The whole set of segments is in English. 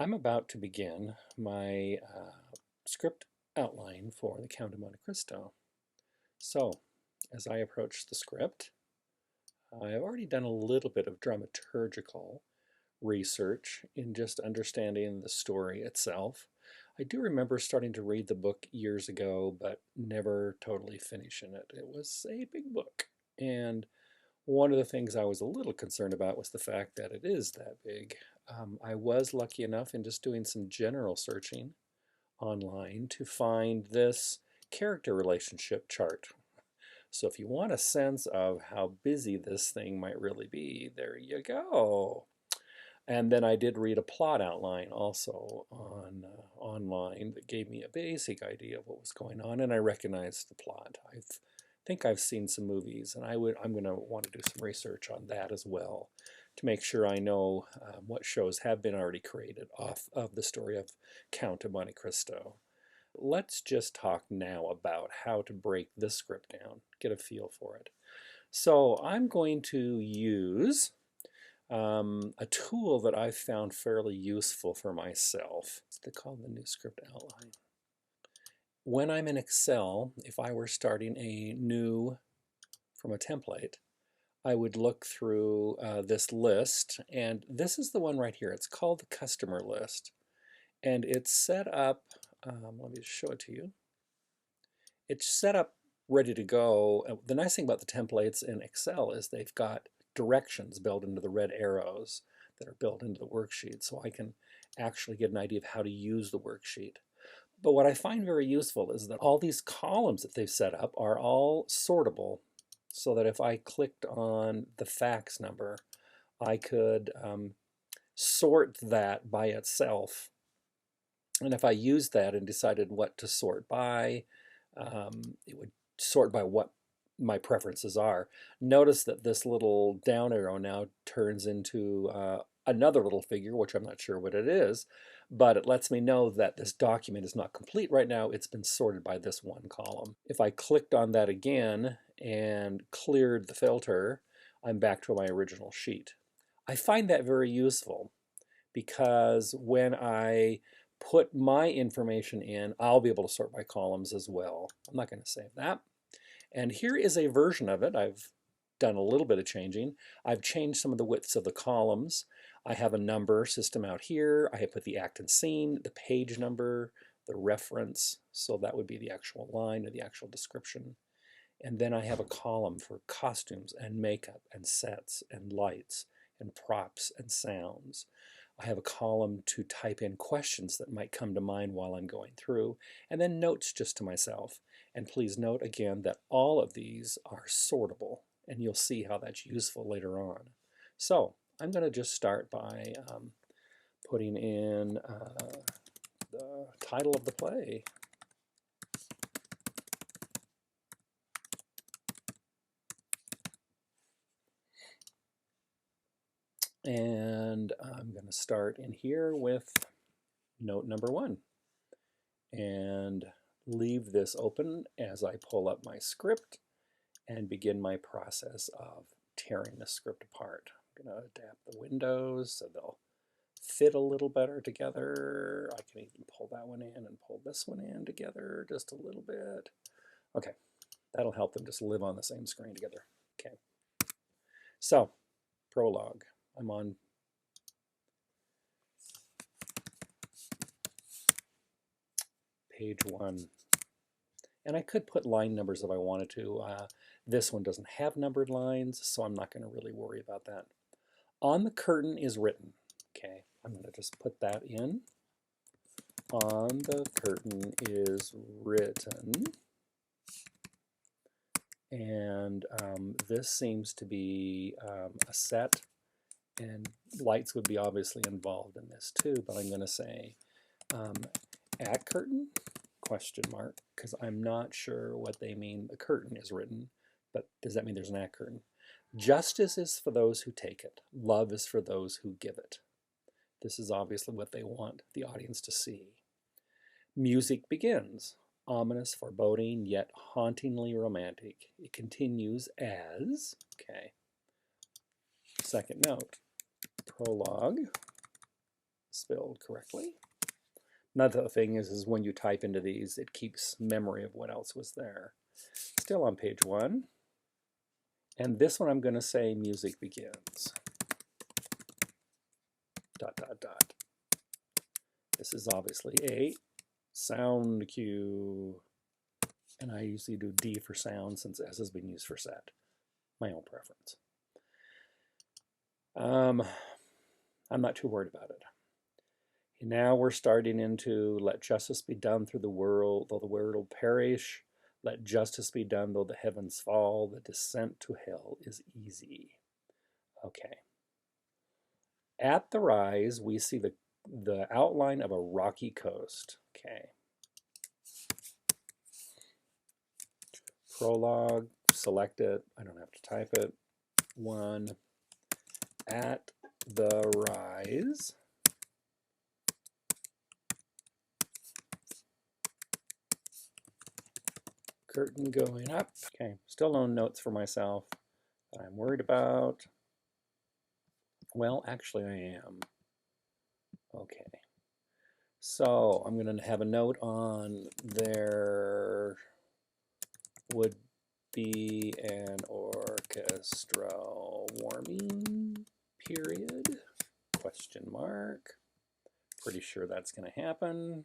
I'm about to begin my script outline for the Count of Monte Cristo. So, as I approach the script, I've already done a little bit of dramaturgical research in just understanding the story itself. I do remember starting to read the book years ago, but never totally finishing it. It was a big book, and one of the things I was a little concerned about was the fact that it is that big. I was lucky enough in just doing some general searching online to find this character relationship chart. So if you want a sense of how busy this thing might really be, there you go. And then I did read a plot outline also online that gave me a basic idea of what was going on, and I recognized the plot. I think I've seen some movies, and I'm going to want to do some research on that as well to make sure I know what shows have been already created off of the story of Count of Monte Cristo. Let's just talk now about how to break this script down, get a feel for it. So I'm going to use a tool that I've found fairly useful for myself. It's called the new script outline. When I'm in Excel, if I were starting a new from a template, I would look through this list, and this is the one right here. It's called the customer list, and it's set up, let me just show it to you. It's set up ready to go. The nice thing about the templates in Excel is they've got directions built into the red arrows that are built into the worksheet, so I can actually get an idea of how to use the worksheet. But what I find very useful is that all these columns that they've set up are all sortable, so that if I clicked on the fax number, I could sort that by itself. And if I used that and decided what to sort by, it would sort by what my preferences are. Notice that this little down arrow now turns into another little figure, which I'm not sure what it is, but it lets me know that this document is not complete right now. It's been sorted by this one column. If I clicked on that again and cleared the filter, I'm back to my original sheet. I find that very useful because when I put my information in, I'll be able to sort by columns as well. I'm not going to save that. And here is a version of it. I've done a little bit of changing. I've changed some of the widths of the columns. I have a number system out here. I have put the act and scene, the page number, the reference, so that would be the actual line or the actual description. And then I have a column for costumes and makeup and sets and lights and props and sounds. I have a column to type in questions that might come to mind while I'm going through, and then notes just to myself. And please note again that all of these are sortable, and you'll see how that's useful later on. So I'm going to just start by putting in the title of the play. And I'm going to start in here with note number 1 and leave this open as I pull up my script and begin my process of tearing the script apart. I'm going to adapt the windows so they'll fit a little better together. I can even pull that one in and pull this one in together just a little bit. Okay, that'll help them just live on the same screen together. Okay, so prologue. I'm on page 1. And I could put line numbers if I wanted to. This one doesn't have numbered lines, so I'm not going to really worry about that. On the curtain is written. Okay, I'm going to just put that in. On the curtain is written. And this seems to be a set, and lights would be obviously involved in this too, but I'm going to say at curtain, question mark, because I'm not sure what they mean. The curtain is written, but does that mean there's an at curtain? Justice is for those who take it. Love is for those who give it. This is obviously what they want the audience to see. Music begins. Ominous, foreboding, yet hauntingly romantic. It continues as, okay, second note, prologue. spelled correctly. Another thing is when you type into these, it keeps memory of what else was there. Still on page 1. And this one I'm going to say music begins. ... This is obviously a sound cue. And I usually do D for sound since S has been used for set. My own preference. I'm not too worried about it. And now we're starting into let justice be done through the world, though the world perish. Let justice be done, though the heavens fall. The descent to hell is easy. Okay. At the rise, we see the outline of a rocky coast. Okay. Prologue, select it. I don't have to type it. 1. At the rise. Curtain going up. Okay, still no notes for myself that I'm worried about. Well, actually I am. Okay. So I'm going to have a note on there would be an orchestra warming period, question mark. Pretty sure that's going to happen.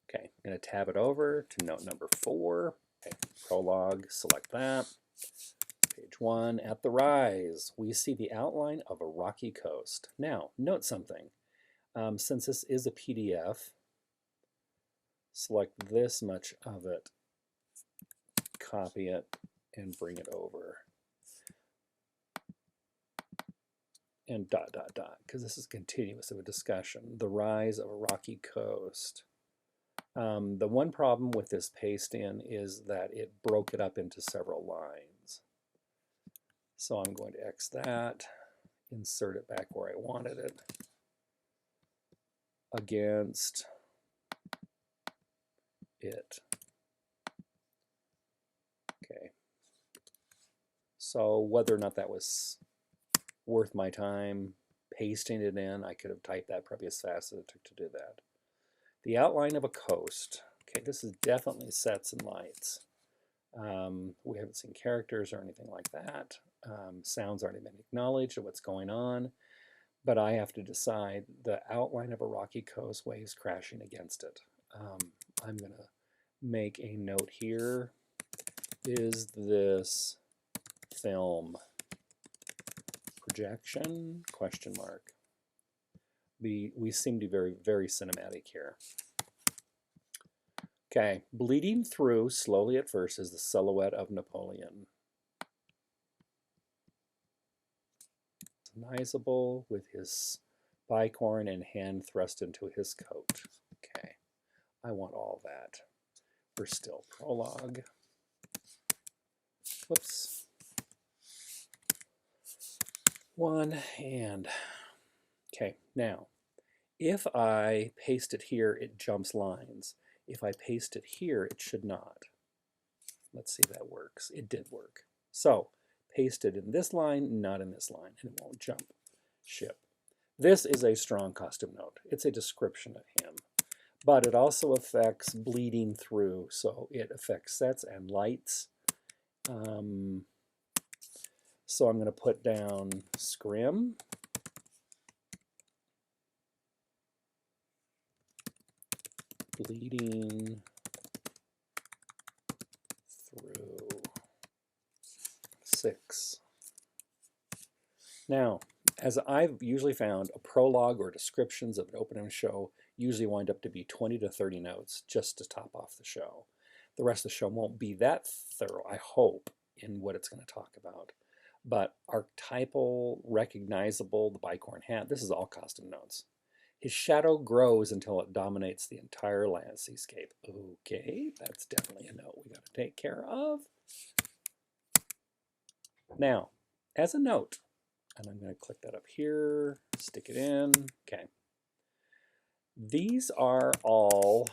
Okay, I'm going to tab it over to note number 4. Okay, prologue, select that. Page 1, at the rise, we see the outline of a rocky coast. Now, note something. Since this is a PDF, select this much of it, copy it, and bring it over. And ... because this is continuous of a discussion. The rise of a rocky coast. The one problem with this paste in is that it broke it up into several lines. So I'm going to X that, insert it back where I wanted it, against it. Okay. So whether or not that was worth my time pasting it in, I could have typed that probably as fast as it took to do that. The outline of a coast. Okay, this is definitely sets and lights. We haven't seen characters or anything like that. Sounds already been acknowledged of what's going on, but I have to decide the outline of a rocky coast, waves crashing against it. I'm going to make a note here. Is this film projection? Question mark. We seem to be very, very cinematic here. Okay, bleeding through slowly at first is the silhouette of Napoleon. Recognizable with his bicorn and hand thrust into his coat. Okay, I want all that. We're still prologue. Whoops. 1 and... Okay, now, if I paste it here, it jumps lines. If I paste it here, it should not. Let's see if that works. It did work. So, paste it in this line, not in this line, and it won't jump ship. This is a strong costume note. It's a description of him. But it also affects bleeding through, so it affects sets and lights. So I'm going to put down scrim. Bleeding through 6. Now, as I've usually found, a prologue or descriptions of an opening show usually wind up to be 20 to 30 notes just to top off the show. The rest of the show won't be that thorough, I hope, in what it's going to talk about. But archetypal, recognizable, the bicorn hat, this is all costume notes. His shadow grows until it dominates the entire landscape. Okay, that's definitely a note we got to take care of. Now, as a note, and I'm going to click that up here, stick it in. Okay. These are all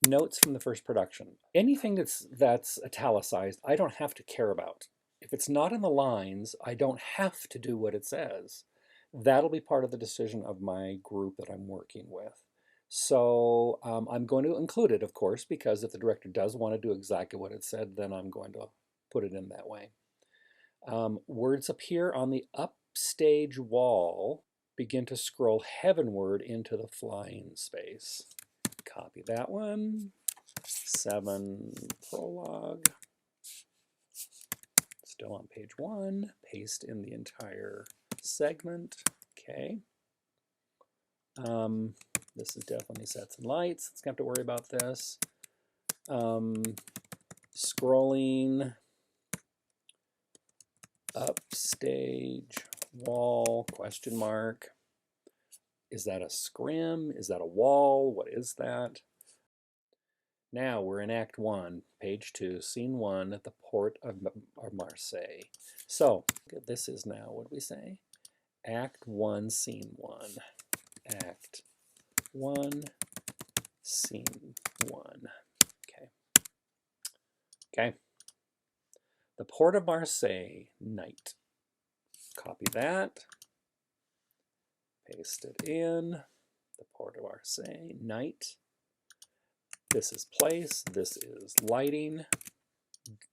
notes from the first production. Anything that's italicized, I don't have to care about. If it's not in the lines, I don't have to do what it says. That'll be part of the decision of my group that I'm working with. So I'm going to include it, of course, because if the director does want to do exactly what it said, then I'm going to put it in that way. Words appear on the upstage wall, begin to scroll heavenward into the flying space. Copy that one. 7 prologue. Still on page 1. Paste in the entire segment. Okay. This is definitely sets and lights. Let's have to worry about this. Scrolling upstage wall, question mark. Is that a scrim? Is that a wall? What is that? Now we're in Act 1, page 2, Scene 1 at the port of Marseille. So this is now, what do we say? Act 1, Scene 1. Act 1, Scene 1. Okay. Okay. The port of Marseille, night. Copy that. Paste it in. The port of Marseille, night. This is place. This is lighting.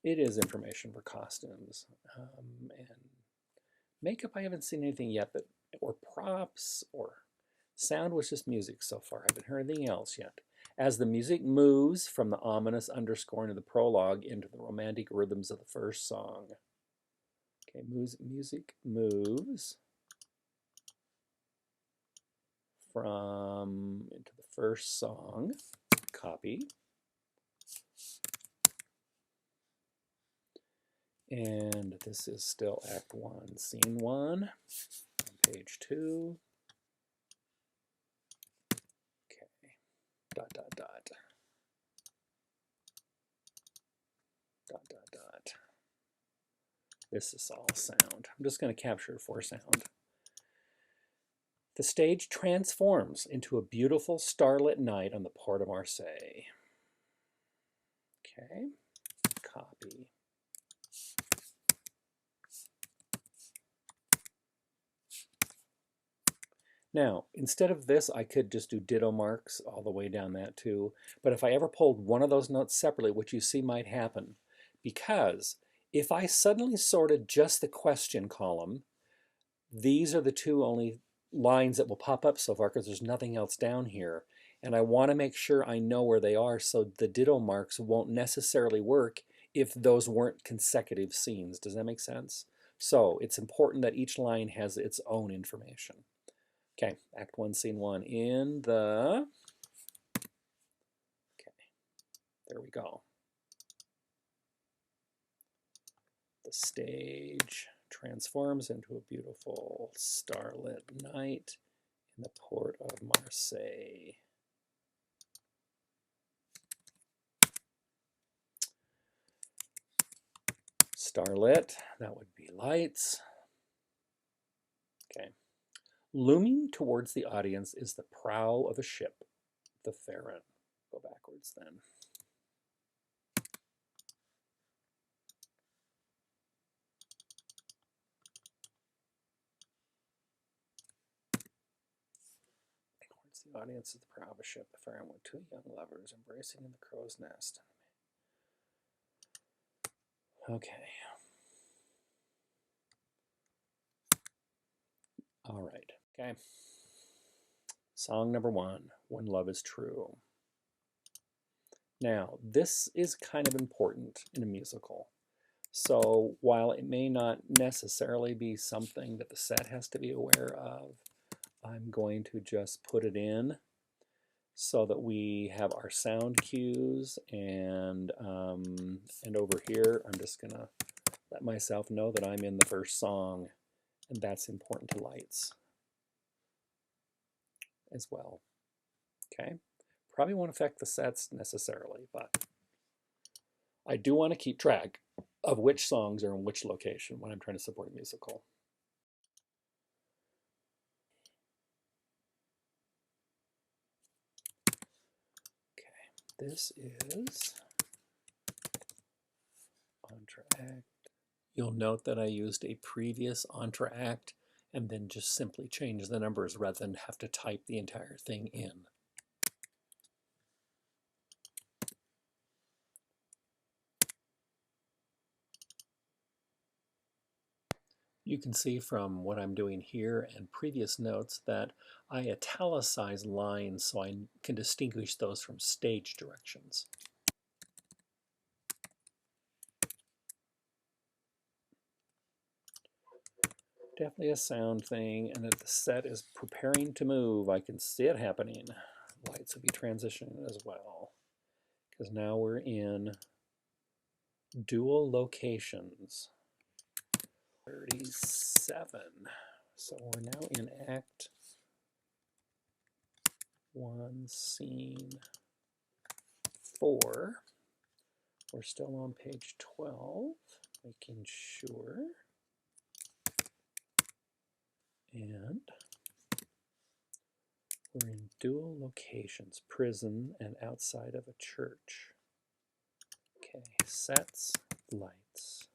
It is information for costumes. And makeup, I haven't seen anything yet, but or props or sound was just music so far. I haven't heard anything else yet. As the music moves from the ominous underscoring of the prologue into the romantic rhythms of the first song. Okay, music moves from into the first song. Copy. And this is still Act 1, Scene 1, on page 2. Okay, dot, dot, dot. Dot, dot, dot. This is all sound. I'm just going to capture it for sound. The stage transforms into a beautiful starlit night on the port of Marseille. Okay, copy. Now, instead of this, I could just do ditto marks all the way down that too. But if I ever pulled one of those notes separately, which you see might happen, because if I suddenly sorted just the question column, these are the two only lines that will pop up so far because there's nothing else down here. And I want to make sure I know where they are so the ditto marks won't necessarily work if those weren't consecutive scenes. Does that make sense? So it's important that each line has its own information. Okay, Act 1, Scene 1 in the... Okay, there we go. The stage transforms into a beautiful starlit night in the port of Marseille. Starlit, that would be lights. Okay. Looming towards the audience is the prow of a ship, the Pharon. Go backwards then. Towards the audience is the prow of a ship, the Pharon, with 2 young lovers embracing in the crow's nest. Okay. All right. Okay. Song number 1, When Love is True. Now, this is kind of important in a musical. So while it may not necessarily be something that the set has to be aware of, I'm going to just put it in so that we have our sound cues, and over here I'm just gonna let myself know that I'm in the first song, and that's important to lights as well. Okay, probably won't affect the sets necessarily, but I do want to keep track of which songs are in which location when I'm trying to support a musical. This is entr'acte. You'll note that I used a previous entr'acte and then just simply change the numbers rather than have to type the entire thing in. You can see from what I'm doing here and previous notes that I italicize lines so I can distinguish those from stage directions. Definitely a sound thing, and if the set is preparing to move, I can see it happening. Lights will be transitioning as well, because now we're in dual locations. 37. So we're now in Act 1, Scene 4. We're still on page 12, making sure. And we're in dual locations, prison and outside of a church. Okay, sets, lights.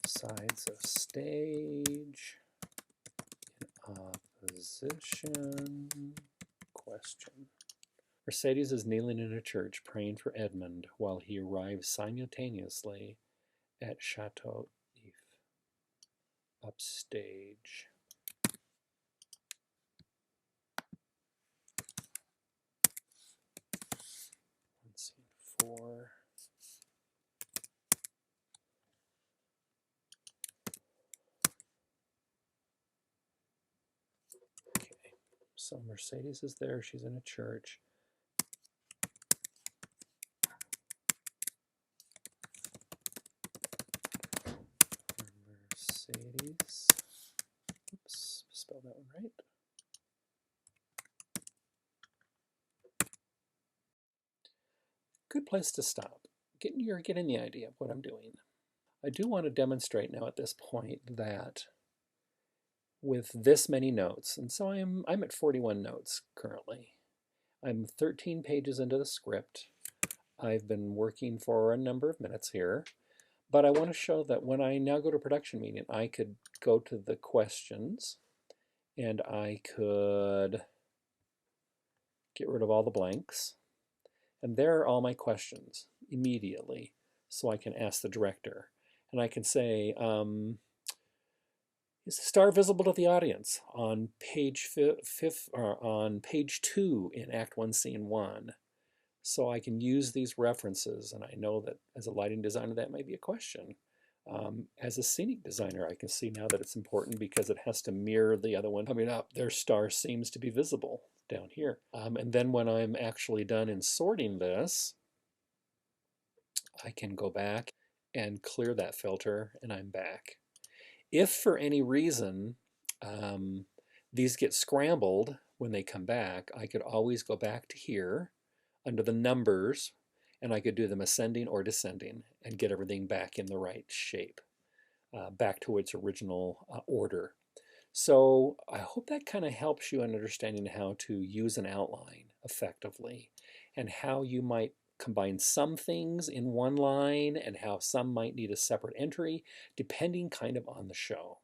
Sides of stage, in opposition, question. Mercedes is kneeling in a church praying for Edmund while he arrives simultaneously at Chateau If, upstage. Scene 4. Okay, so Mercedes is there, she's in a church. Mercedes, oops, spelled that one right. Good place to stop. You're getting the idea of what I'm doing. I do want to demonstrate now at this point that with this many notes, and so I'm at 41 notes currently. I'm 13 pages into the script. I've been working for a number of minutes here, but I want to show that when I now go to production meeting, I could go to the questions and I could get rid of all the blanks. And there are all my questions immediately, so I can ask the director. And I can say, is the star visible to the audience on page on page 2 in Act 1, Scene 1? So I can use these references, and I know that as a lighting designer that might be a question. As a scenic designer, I can see now that it's important because it has to mirror the other one coming up. Their star seems to be visible down here. And then when I'm actually done in sorting this, I can go back and clear that filter, and I'm back. If for any reason these get scrambled when they come back, I could always go back to here under the numbers, and I could do them ascending or descending and get everything back in the right shape, back to its original order. So I hope that kind of helps you in understanding how to use an outline effectively and how you might combine some things in one line and how some might need a separate entry depending kind of on the show.